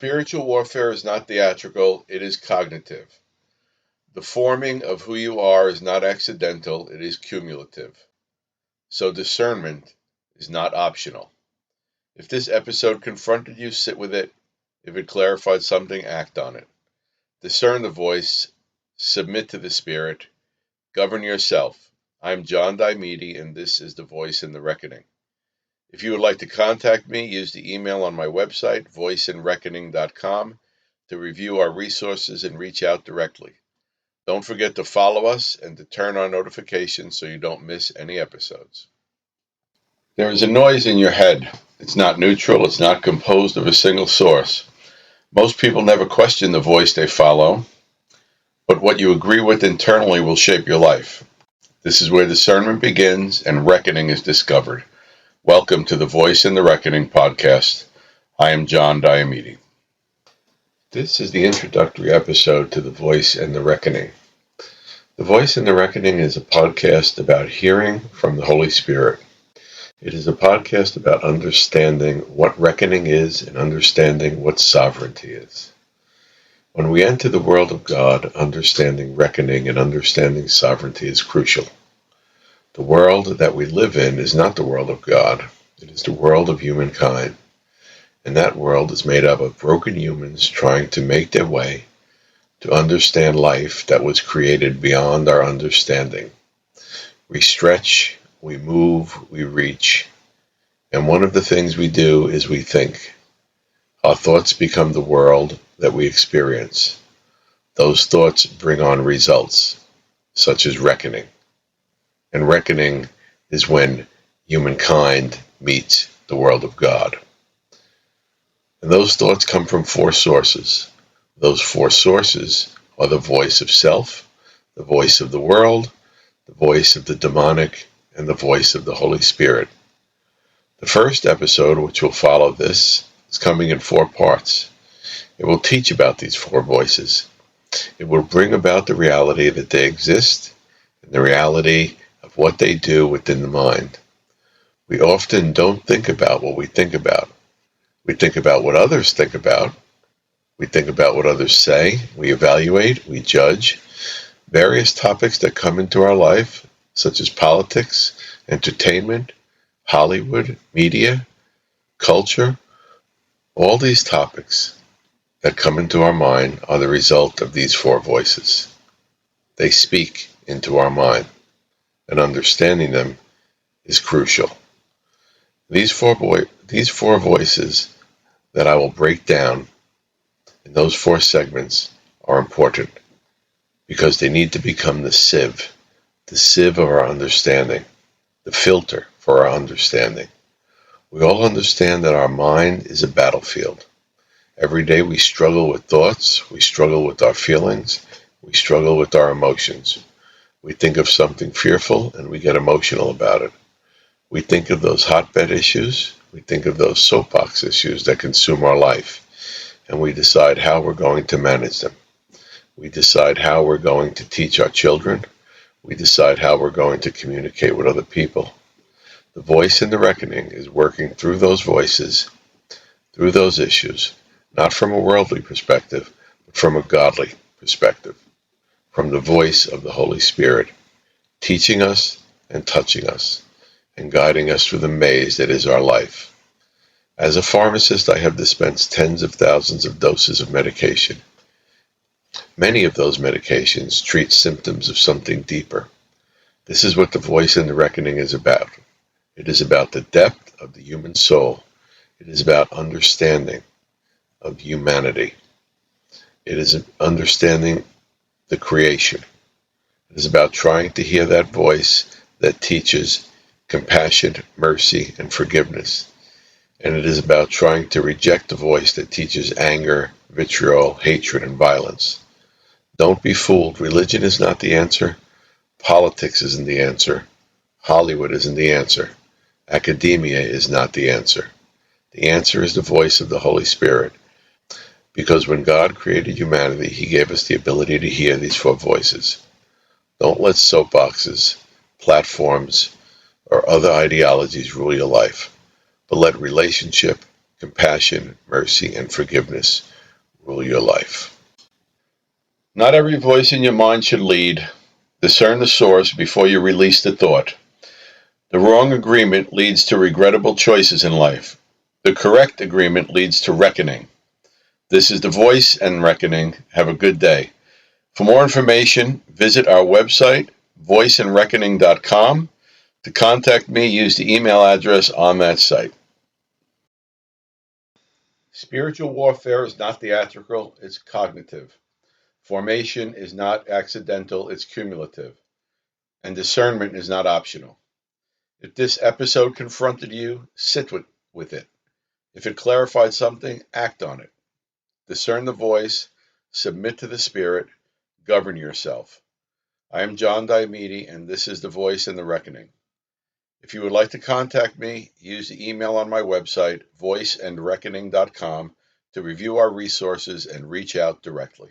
Spiritual warfare is not theatrical, it is cognitive. The forming of who you are is not accidental, it is cumulative. So discernment is not optional. If this episode confronted you, sit with it. If it clarified something, act on it. Discern the voice, submit to the Spirit, govern yourself. I'm John Diomede, and this is The Voice in the Reckoning. If you would like to contact me, use the email on my website, voiceinreckoning.com, to review our resources and reach out directly. Don't forget to follow us and to turn on notifications so you don't miss any episodes. There is a noise in your head. It's not neutral. It's not composed of a single source. Most people never question the voice they follow, but what you agree with internally will shape your life. This is where discernment begins and reckoning is discovered. Welcome to the Voice in the Reckoning podcast. I am John Diomede. This is the introductory episode to The Voice in the Reckoning. The Voice in the Reckoning is a podcast about hearing from the Holy Spirit. It is a podcast about understanding what reckoning is and understanding what sovereignty is. When we enter the world of God, understanding reckoning and understanding sovereignty is crucial. The world that we live in is not the world of God. It is the world of humankind. And that world is made up of broken humans trying to make their way to understand life that was created beyond our understanding. We stretch, we move, we reach. And one of the things we do is we think. Our thoughts become the world that we experience. Those thoughts bring on results, such as reckoning. And reckoning is when humankind meets the world of God. And those thoughts come from four sources. Those four sources are the voice of self, the voice of the world, the voice of the demonic, and the voice of the Holy Spirit. The first episode, which will follow this, is coming in 4 parts. It will teach about these 4 voices. It will bring about the reality that they exist and the reality of what they do within the mind. We often don't think about what we think about. We think about what others think about. We think about what others say. We evaluate. We judge. Various topics that come into our life, such as politics, entertainment, Hollywood, media, culture, all these topics that come into our mind are the result of these 4 voices. They speak into our mind, and understanding them is crucial. These four voices that I will break down in those 4 segments are important because they need to become the sieve of our understanding, the filter for our understanding. We all understand that our mind is a battlefield. Every day we struggle with thoughts, we struggle with our feelings, we struggle with our emotions. We think of something fearful and we get emotional about it. We think of those hotbed issues, we think of those soapbox issues that consume our life, and we decide how we're going to manage them. We decide how we're going to teach our children. We decide how we're going to communicate with other people. The voice in the reckoning is working through those voices, through those issues, not from a worldly perspective, but from a godly perspective, from the voice of the Holy Spirit, teaching us and touching us, and guiding us through the maze that is our life. As a pharmacist, I have dispensed tens of thousands of doses of medication. Many of those medications treat symptoms of something deeper. This is what the voice in the reckoning is about. It is about the depth of the human soul. It is about understanding of humanity. It is understanding the creation. It is about trying to hear that voice that teaches compassion, mercy, and forgiveness. And it is about trying to reject the voice that teaches anger, vitriol, hatred, and violence. Don't be fooled. Religion is not the answer. Politics isn't the answer. Hollywood isn't the answer. Academia is not the answer. The answer is the voice of the Holy Spirit. Because when God created humanity, He gave us the ability to hear these 4 voices. Don't let soapboxes, platforms, or other ideologies rule your life, but let relationship, compassion, mercy, and forgiveness rule your life. Not every voice in your mind should lead. Discern the source before you release the thought. The wrong agreement leads to regrettable choices in life. The correct agreement leads to reckoning. This is The Voice and Reckoning. Have a good day. For more information, visit our website, voiceandreckoning.com. To contact me, use the email address on that site. Spiritual warfare is not theatrical, it's cognitive. Formation is not accidental, it's cumulative. And discernment is not optional. If this episode confronted you, sit with it. If it clarified something, act on it. Discern the voice, submit to the spirit, govern yourself. I am John Diomede, and this is The Voice and the Reckoning. If you would like to contact me, use the email on my website, voiceandreckoning.com, to review our resources and reach out directly.